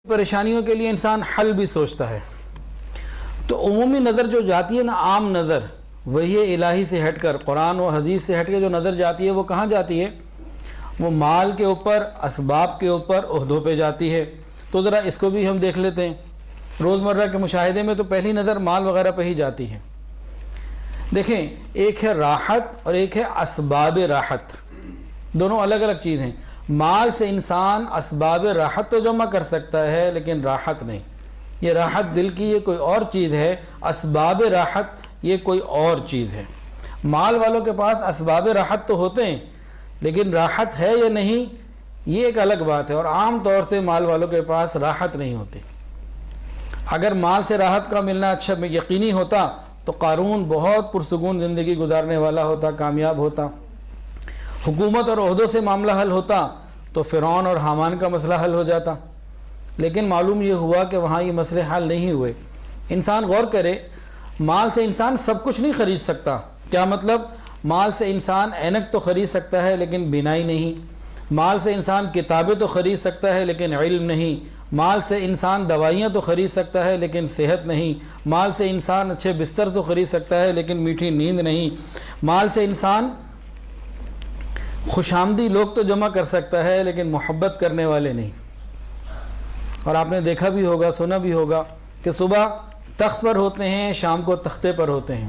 پریشانیوں کے لیے انسان حل بھی سوچتا ہے. تو عمومی نظر جو جاتی ہے نا، عام نظر، وہی الہی سے ہٹ کر، قرآن و حدیث سے ہٹ کے جو نظر جاتی ہے وہ کہاں جاتی ہے؟ وہ مال کے اوپر، اسباب کے اوپر، عہدوں پہ جاتی ہے. تو ذرا اس کو بھی ہم دیکھ لیتے ہیں. روزمرہ کے مشاہدے میں تو پہلی نظر مال وغیرہ پہ ہی جاتی ہے. دیکھیں، ایک ہے راحت اور ایک ہے اسباب راحت. دونوں الگ الگ چیز ہیں. مال سے انسان اسباب راحت تو جمع کر سکتا ہے لیکن راحت نہیں. یہ راحت دل کی یہ کوئی اور چیز ہے، اسباب راحت یہ کوئی اور چیز ہے. مال والوں کے پاس اسباب راحت تو ہوتے ہیں لیکن راحت ہے یا نہیں یہ ایک الگ بات ہے. اور عام طور سے مال والوں کے پاس راحت نہیں ہوتی. اگر مال سے راحت کا ملنا اچھا یقینی ہوتا تو قارون بہت پرسکون زندگی گزارنے والا ہوتا، کامیاب ہوتا. حکومت اور عہدوں سے معاملہ حل ہوتا تو فرعون اور حامان کا مسئلہ حل ہو جاتا. لیکن معلوم یہ ہوا کہ وہاں یہ مسئلے حل نہیں ہوئے. انسان غور کرے، مال سے انسان سب کچھ نہیں خرید سکتا. کیا مطلب؟ مال سے انسان اینک تو خرید سکتا ہے لیکن بینائی نہیں. مال سے انسان کتابیں تو خرید سکتا ہے لیکن علم نہیں. مال سے انسان دوائیاں تو خرید سکتا ہے لیکن صحت نہیں. مال سے انسان اچھے بستر تو خرید سکتا ہے لیکن میٹھی نیند نہیں. مال سے انسان خوش آمدی لوگ تو جمع کر سکتا ہے لیکن محبت کرنے والے نہیں. اور آپ نے دیکھا بھی ہوگا، سنا بھی ہوگا کہ صبح تخت پر ہوتے ہیں، شام کو تختے پر ہوتے ہیں.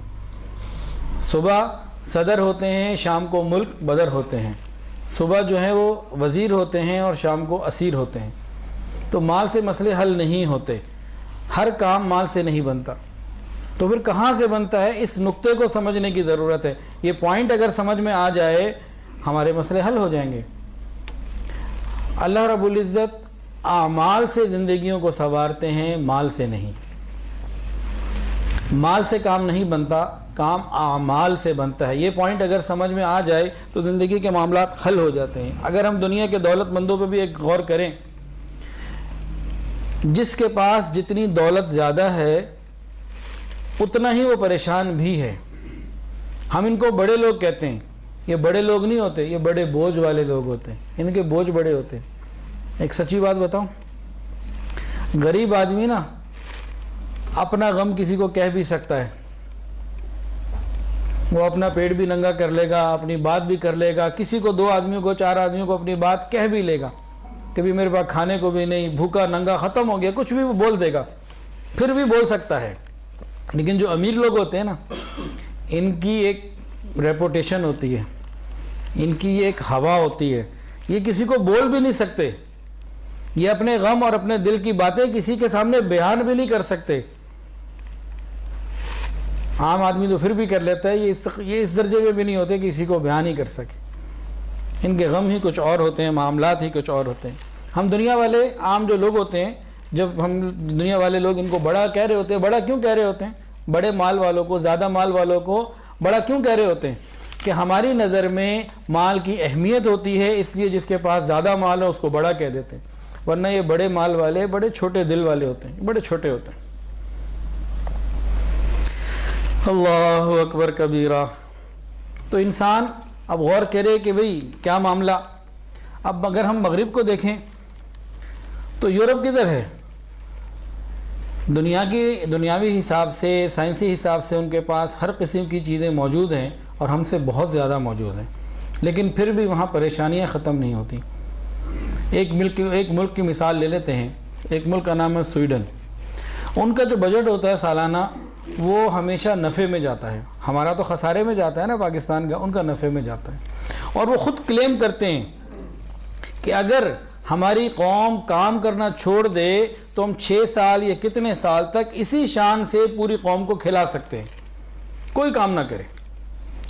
صبح صدر ہوتے ہیں، شام کو ملک بدر ہوتے ہیں. صبح جو ہے وہ وزیر ہوتے ہیں اور شام کو اسیر ہوتے ہیں. تو مال سے مسئلے حل نہیں ہوتے. ہر کام مال سے نہیں بنتا. تو پھر کہاں سے بنتا ہے؟ اس نقطے کو سمجھنے کی ضرورت ہے. یہ پوائنٹ اگر سمجھ میں آ جائے ہمارے مسئلے حل ہو جائیں گے. اللہ رب العزت اعمال سے زندگیوں کو سنوارتے ہیں، مال سے نہیں. مال سے کام نہیں بنتا، کام اعمال سے بنتا ہے. یہ پوائنٹ اگر سمجھ میں آ جائے تو زندگی کے معاملات حل ہو جاتے ہیں. اگر ہم دنیا کے دولت مندوں پہ بھی ایک غور کریں، جس کے پاس جتنی دولت زیادہ ہے اتنا ہی وہ پریشان بھی ہے. ہم ان کو بڑے لوگ کہتے ہیں. یہ بڑے لوگ نہیں ہوتے، یہ بڑے بوجھ والے لوگ ہوتے ہیں. ان کے بوجھ بڑے ہوتے ہیں. ایک سچی بات بتاؤں، غریب آدمی نا اپنا غم کسی کو کہہ بھی سکتا ہے. وہ اپنا پیٹ بھی ننگا کر لے گا، اپنی بات بھی کر لے گا. کسی کو، 2 آدمیوں کو، 4 آدمیوں کو اپنی بات کہہ بھی لے گا کہ بھی میرے پاس کھانے کو بھی نہیں، بھوکا ننگا ختم ہو گیا. کچھ بھی وہ بول دے گا، پھر بھی بول سکتا ہے. لیکن جو امیر لوگ ہوتے ہیں نا، ان کی ایک ریپوٹیشن ہوتی ہے، ان کی ایک ہوا ہوتی ہے. یہ کسی کو بول بھی نہیں سکتے. یہ اپنے غم اور اپنے دل کی باتیں کسی کے سامنے بیان بھی نہیں کر سکتے. عام آدمی تو پھر بھی کر لیتا ہے، یہ اس درجے میں بھی نہیں ہوتے کہ کسی کو بیان ہی کر سکے. ان کے غم ہی کچھ اور ہوتے ہیں، معاملات ہی کچھ اور ہوتے ہیں. ہم دنیا والے عام جو لوگ ہوتے ہیں، جب ہم دنیا والے لوگ ان کو بڑا کہہ رہے ہوتے ہیں، بڑا کیوں کہہ رہے ہوتے ہیں؟ بڑے مال والوں کو، زیادہ مال والوں کو بڑا کیوں کہہ رہے ہوتے ہیں؟ کہ ہماری نظر میں مال کی اہمیت ہوتی ہے، اس لیے جس کے پاس زیادہ مال ہے اس کو بڑا کہہ دیتے ہیں. ورنہ یہ بڑے مال والے بڑے چھوٹے دل والے ہوتے ہیں، بڑے چھوٹے ہوتے ہیں. اللہ اکبر کبیرہ. تو انسان اب غور کرے کہ بھئی کیا معاملہ. اب اگر ہم مغرب کو دیکھیں تو یورپ کدھر ہے؟ دنیاوی حساب سے، سائنسی حساب سے ان کے پاس ہر قسم کی چیزیں موجود ہیں اور ہم سے بہت زیادہ موجود ہیں. لیکن پھر بھی وہاں پریشانیاں ختم نہیں ہوتی. ایک ملک کی مثال لے لیتے ہیں. ایک ملک کا نام ہے سویڈن. ان کا جو بجٹ ہوتا ہے سالانہ، وہ ہمیشہ نفع میں جاتا ہے. ہمارا تو خسارے میں جاتا ہے نا پاکستان کا، ان کا نفع میں جاتا ہے. اور وہ خود کلیم کرتے ہیں کہ اگر ہماری قوم کام کرنا چھوڑ دے تو ہم 6 سال یا کتنے سال تک اسی شان سے پوری قوم کو کھلا سکتے ہیں، کوئی کام نہ کرے.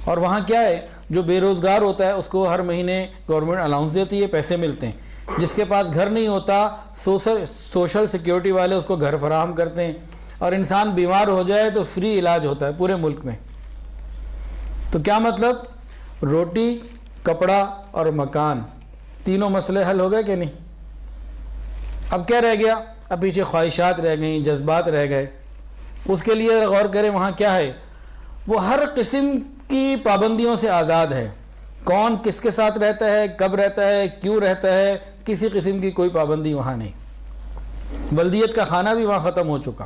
اور وہاں کیا ہے، جو بے روزگار ہوتا ہے اس کو ہر مہینے گورنمنٹ الاؤنس دیتی ہے، پیسے ملتے ہیں. جس کے پاس گھر نہیں ہوتا، سوشل سیکیورٹی والے اس کو گھر فراہم کرتے ہیں. اور انسان بیمار ہو جائے تو فری علاج ہوتا ہے پورے ملک میں. تو کیا مطلب؟ روٹی، کپڑا اور مکان، تینوں مسئلے حل ہو گئے کہ نہیں؟ اب کیا رہ گیا؟ اب پیچھے خواہشات رہ گئیں، جذبات رہ گئے. اس کے لیے غور کریں وہاں کیا ہے. وہ ہر قسم کی پابندیوں سے آزاد ہے. کون کس کے ساتھ رہتا ہے، کب رہتا ہے، کیوں رہتا ہے، کسی قسم کی کوئی پابندی وہاں نہیں. بلدیت کا کھانا بھی وہاں ختم ہو چکا.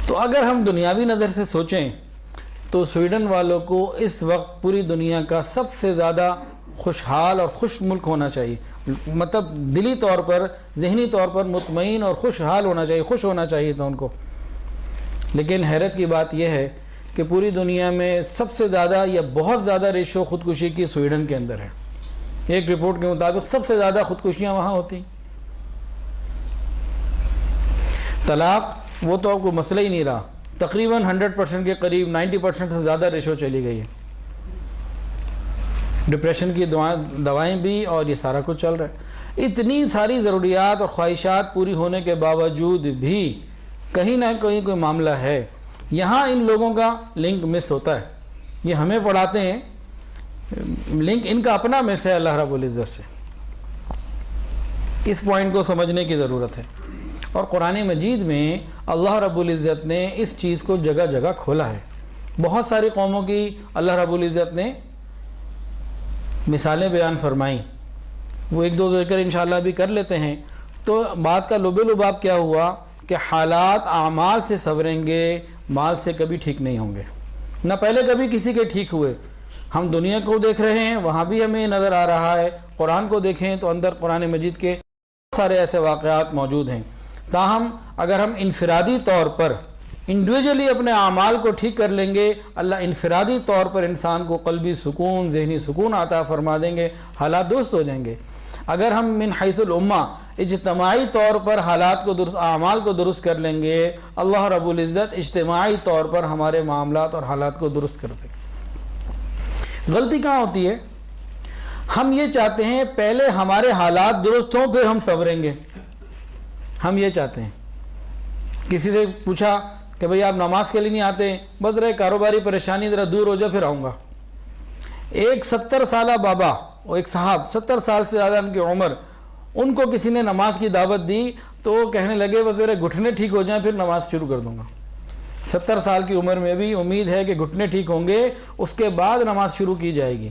تو اگر ہم دنیاوی نظر سے سوچیں تو سویڈن والوں کو اس وقت پوری دنیا کا سب سے زیادہ خوشحال اور خوش ملک ہونا چاہیے. مطلب دلی طور پر، ذہنی طور پر مطمئن اور خوشحال ہونا چاہیے، خوش ہونا چاہیے تھا ان کو. لیکن حیرت کی بات یہ ہے کہ پوری دنیا میں سب سے زیادہ یا بہت زیادہ ریشو خودکشی کی سویڈن کے اندر ہے. ایک رپورٹ کے مطابق سب سے زیادہ خودکشیاں وہاں ہوتی. طلاق وہ تو اب کوئی مسئلہ ہی نہیں رہا، تقریباً 100% کے قریب 90% سے زیادہ ریشو چلی گئی ہے. ڈپریشن کی دوائیں بھی اور یہ سارا کچھ چل رہا ہے. اتنی ساری ضروریات اور خواہشات پوری ہونے کے باوجود بھی کہیں نہ کہیں کوئی معاملہ ہے. یہاں ان لوگوں کا لنک مس ہوتا ہے. یہ ہمیں پڑھاتے ہیں، لنک ان کا اپنا مس ہے اللہ رب العزت سے. اس پوائنٹ کو سمجھنے کی ضرورت ہے. اور قرآن مجید میں اللہ رب العزت نے اس چیز کو جگہ جگہ کھولا ہے. بہت ساری قوموں کی اللہ رب العزت نے مثالیں بیان فرمائیں. وہ ایک دو ذکر انشاءاللہ بھی کر لیتے ہیں. تو بات کا لب لباب کیا ہوا کہ حالات اعمال سے سنوریں گے، مال سے کبھی ٹھیک نہیں ہوں گے. نہ پہلے کبھی کسی کے ٹھیک ہوئے. ہم دنیا کو دیکھ رہے ہیں، وہاں بھی ہمیں نظر آ رہا ہے. قرآن کو دیکھیں تو اندر قرآن مجید کے بہت سارے ایسے واقعات موجود ہیں. تاہم اگر ہم انفرادی طور پر انڈیویجولی اپنے اعمال کو ٹھیک کر لیں گے، اللہ انفرادی طور پر انسان کو قلبی سکون، ذہنی سکون عطا فرما دیں گے، حالات درست ہو جائیں گے. اگر ہم من حیث الامہ اجتماعی طور پر حالات کو درست، اعمال کو درست کر لیں گے، اللہ رب العزت اجتماعی طور پر ہمارے معاملات اور حالات کو درست کر دیں گے. غلطی کہاں ہوتی ہے؟ ہم یہ چاہتے ہیں پہلے ہمارے حالات درست ہوں پھر ہم سنوریں گے. ہم یہ چاہتے ہیں. کسی سے پوچھا کہ بھئی آپ نماز کے لیے نہیں آتے، بس رہے کاروباری پریشانی ذرا دور ہو جائے پھر آؤں گا. ایک 70 سالہ بابا اور ایک صاحب 70 سال سے زیادہ ان کی عمر، ان کو کسی نے نماز کی دعوت دی تو وہ کہنے لگے بس میرے گھٹنے ٹھیک ہو جائیں پھر نماز شروع کر دوں گا. 70 سال کی عمر میں بھی امید ہے کہ گھٹنے ٹھیک ہوں گے، اس کے بعد نماز شروع کی جائے گی.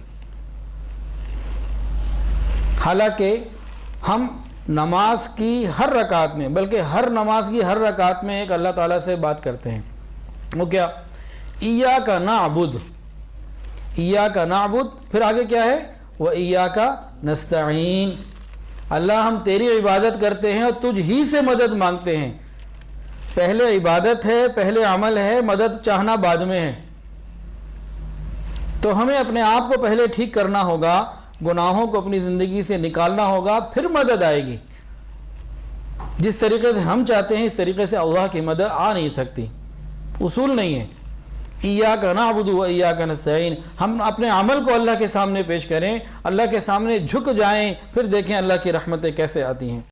حالانکہ ہم نماز کی ہر رکعت میں، بلکہ ہر نماز کی ہر رکعت میں ایک اللہ تعالیٰ سے بات کرتے ہیں. وہ کیا؟ ایاک نعبد، ایاک نعبد، پھر آگے کیا ہے؟ وَإِيَّاكَ نَسْتَعِينُ. اللہ ہم تیری عبادت کرتے ہیں اور تجھ ہی سے مدد مانگتے ہیں. پہلے عبادت ہے، پہلے عمل ہے، مدد چاہنا بعد میں ہے. تو ہمیں اپنے آپ کو پہلے ٹھیک کرنا ہوگا، گناہوں کو اپنی زندگی سے نکالنا ہوگا، پھر مدد آئے گی. جس طریقے سے ہم چاہتے ہیں اس طریقے سے اللہ کی مدد آ نہیں سکتی. اصول نہیں ہے. ایاک نعبد و ایاک نستعین. ہم اپنے عمل کو اللہ کے سامنے پیش کریں، اللہ کے سامنے جھک جائیں، پھر دیکھیں اللہ کی رحمتیں کیسے آتی ہیں.